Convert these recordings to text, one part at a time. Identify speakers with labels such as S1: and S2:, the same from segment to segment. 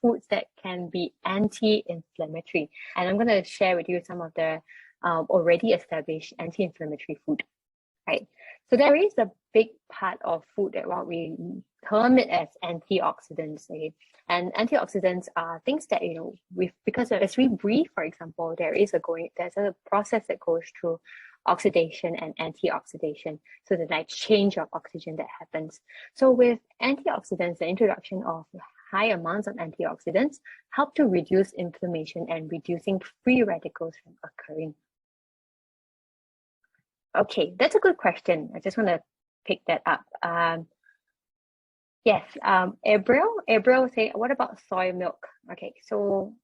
S1: foods that can be anti-inflammatory. And I'm going to share with you some of the already established anti-inflammatory food, right? So there is a big part of food that what we term it as antioxidants. Okay? And antioxidants are things that, because as we breathe, for example, there's a process that goes through oxidation and antioxidation. So the exchange of oxygen that happens. So with antioxidants, the introduction of high amounts of antioxidants help to reduce inflammation and reducing free radicals from occurring. Okay, that's a good question. I just want to pick that up. Yes, April say, what about soy milk? Okay, so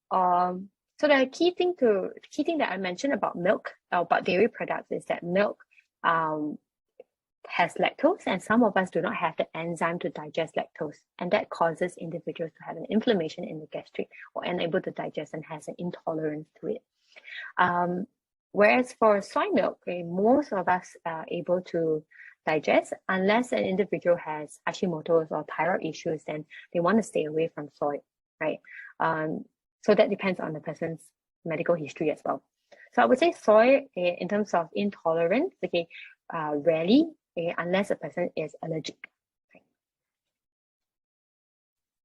S1: the key thing that I mentioned about milk, about dairy products, is that milk has lactose, and some of us do not have the enzyme to digest lactose, and that causes individuals to have an inflammation in the gastric or unable to digest and has an intolerance to it. Whereas for soy milk, most of us are able to digest unless an individual has Hashimoto's or thyroid issues, then they want to stay away from soy, right? So that depends on the person's medical history as well. So I would say soy, in terms of intolerance, rarely, unless a person is allergic.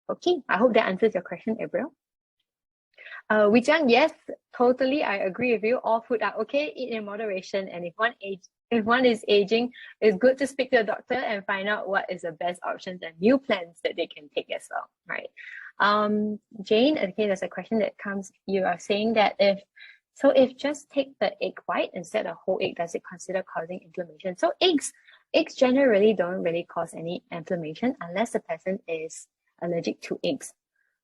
S1: Okay, I hope that answers your question, April. Wijiang, yes, totally, I agree with you. All food are okay, eat in moderation, and if one is aging, it's good to speak to a doctor and find out what is the best options and meal plans that they can take as well, right? Jane, okay, there's a question that comes. You are saying that if just take the egg white instead of whole egg, does it consider causing inflammation? So eggs generally don't really cause any inflammation unless the person is allergic to eggs.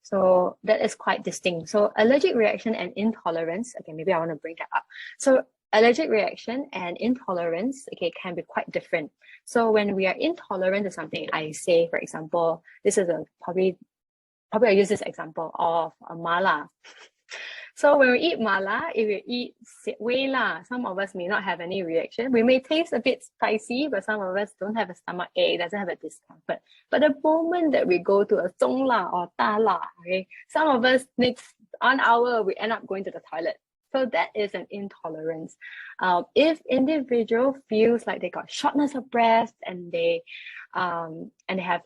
S1: So that is quite distinct. So allergic reaction and intolerance, okay, maybe I want to bring that up. So allergic reaction and intolerance, okay, can be quite different. So when we are intolerant to something, I say, for example, this is probably I use this example of mala. So when we eat mala, if we eat wei la, some of us may not have any reaction. We may taste a bit spicy, but some of us don't have a stomach ache, doesn't have a discomfort. But the moment that we go to a zong la or da la, okay, some of us next 1 hour, we end up going to the toilet. So that is an intolerance. If individual feels like they got shortness of breath and they have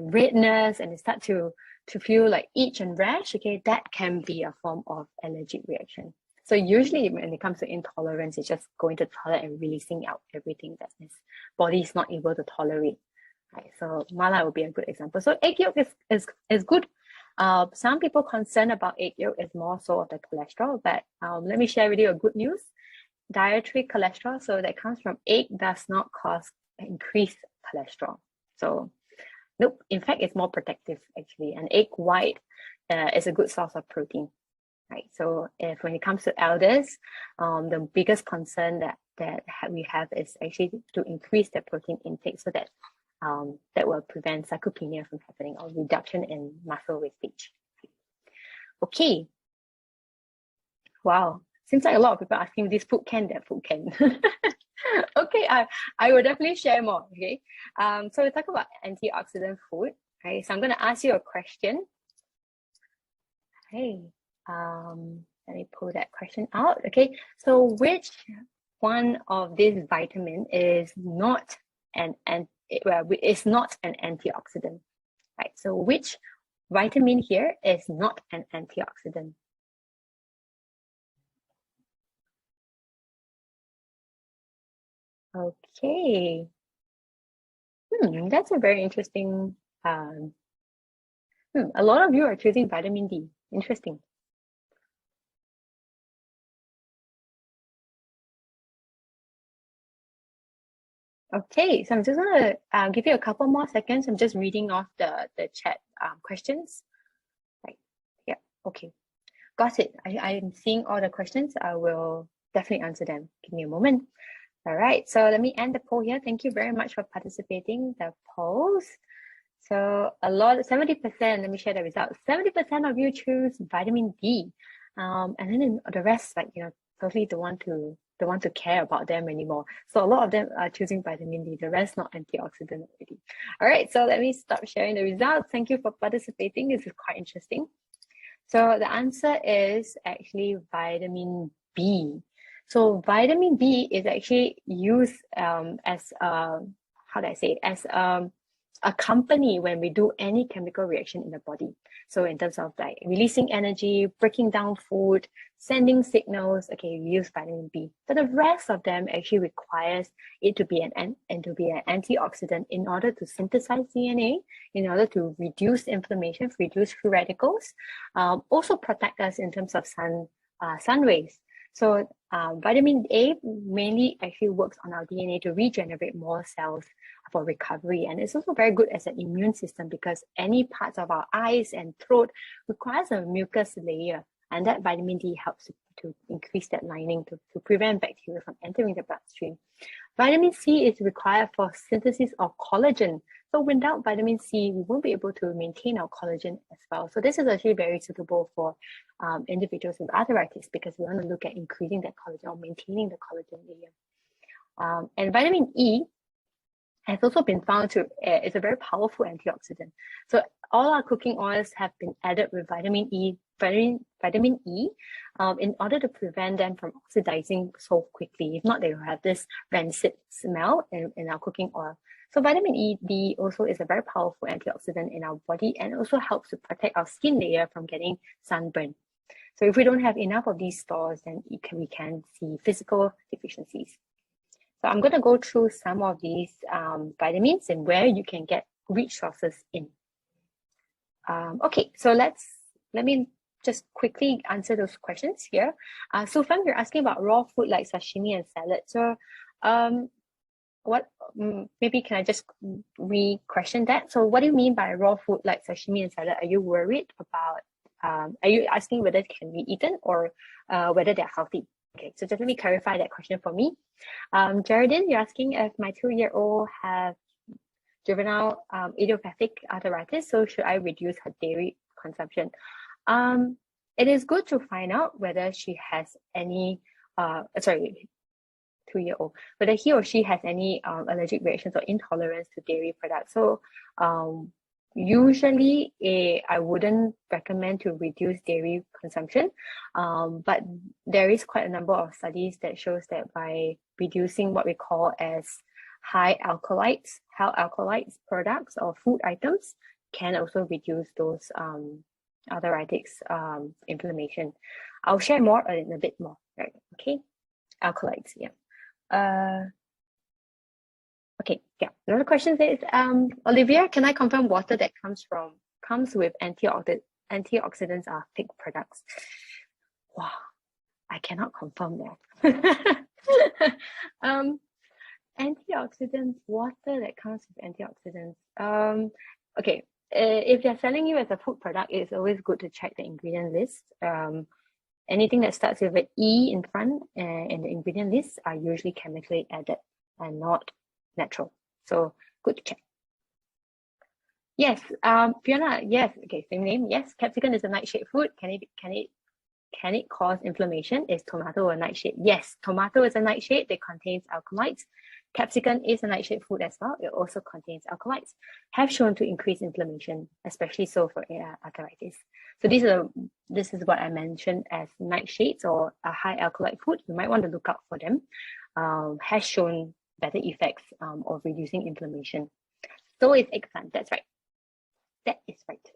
S1: redness and they start to feel like itch and rash, okay, that can be a form of allergic reaction. So usually when it comes to intolerance, it's just going to the toilet and releasing out everything that his body is not able to tolerate. Right? So mala would be a good example. So egg yolk is good. Some people concerned about egg yolk is more so of the cholesterol, but let me share with you a good news. Dietary cholesterol, so that comes from egg, does not cause increased cholesterol. So nope, in fact, it's more protective actually. And egg white is a good source of protein, right? So when it comes to elders, the biggest concern that we have is actually to increase the protein intake so that that will prevent sarcopenia from happening or reduction in muscle wastage. Okay. Wow. Seems like a lot of people asking this food can, that food can. Okay, I will definitely share more. Okay. So we talk about antioxidant food. Right. So I'm gonna ask you a question. Hey, let me pull that question out. Okay. So which one of these vitamin is not it's not an antioxidant, right? So which vitamin here is not an antioxidant? Okay. That's a very interesting. A lot of you are choosing vitamin D. Interesting. Okay, so I'm just gonna give you a couple more seconds. I'm just reading off the chat questions. Right. Yeah. Okay. Got it. I'm seeing all the questions. I will definitely answer them. Give me a moment. All right. So let me end the poll here. Thank you very much for participating in the polls. So 70%, let me share the results. 70% of you choose vitamin D. And then the rest, totally don't want to don't want to care about them anymore. So a lot of them are choosing vitamin D, the rest not antioxidant already. All right, so let me stop sharing the results. Thank you for participating. This is quite interesting. So the answer is actually vitamin B. So vitamin B is actually used as how do I say, as a company when we do any chemical reaction in the body. So in terms of like releasing energy, breaking down food, sending signals, okay, we use vitamin B. But the rest of them actually requires it to be an antioxidant in order to synthesize DNA, in order to reduce inflammation, reduce free radicals, also protect us in terms of sun rays. So vitamin A mainly actually works on our DNA to regenerate more cells for recovery. And it's also very good as an immune system because any parts of our eyes and throat requires a mucus layer. And that vitamin D helps to increase that lining to prevent bacteria from entering the bloodstream. Vitamin C is required for synthesis of collagen. So without vitamin C, we won't be able to maintain our collagen as well. So this is actually very suitable for individuals with arthritis because we want to look at increasing that collagen or maintaining the collagen layer. And vitamin E has also been found to, it's a very powerful antioxidant. So all our cooking oils have been added with vitamin E in order to prevent them from oxidizing so quickly. If not, they will have this rancid smell in our cooking oil. So vitamin E also is a very powerful antioxidant in our body and also helps to protect our skin layer from getting sunburn. So if we don't have enough of these stores, then we can see physical deficiencies. So I'm going to go through some of these vitamins and where you can get rich sources in. Okay, so let me just quickly answer those questions here. So Fang, you're asking about raw food like sashimi and salad. So maybe can I just re-question that? So what do you mean by raw food like sashimi and salad? Are you worried about, are you asking whether it can be eaten or whether they're healthy? Okay, so just let me clarify that question for me. Geraldine, you're asking if my 2-year-old have juvenile idiopathic arthritis, so should I reduce her dairy consumption? It is good to find out whether she has any, 2-year-old, whether he or she has any allergic reactions or intolerance to dairy products. So usually I wouldn't recommend to reduce dairy consumption, but there is quite a number of studies that shows that by reducing what we call as high alkalites products or food items can also reduce those arthritis inflammation. I'll share more in a bit more, right? Okay, alkalites, yeah. Okay, yeah. Another question is, Olivia, can I confirm water that comes with antioxidants are fake products? Wow, I cannot confirm that. Antioxidants, water that comes with antioxidants. Okay, if they're selling you as a food product, it's always good to check the ingredient list. Anything that starts with an E in front in the ingredient list are usually chemically added and not natural. So good to check. Yes, Fiona, yes, okay, same name. Yes, capsicum is a nightshade food. Can it cause inflammation? Is tomato a nightshade? Yes, tomato is a nightshade. It contains alkaloids. Capsicum is a nightshade food as well. It also contains alkaloids, have shown to increase inflammation, especially so for arthritis. So this is what I mentioned as nightshades or a high alkaloid food. You might want to look out for them. Has shown better effects of reducing inflammation. So is eggplant. That's right. That is right.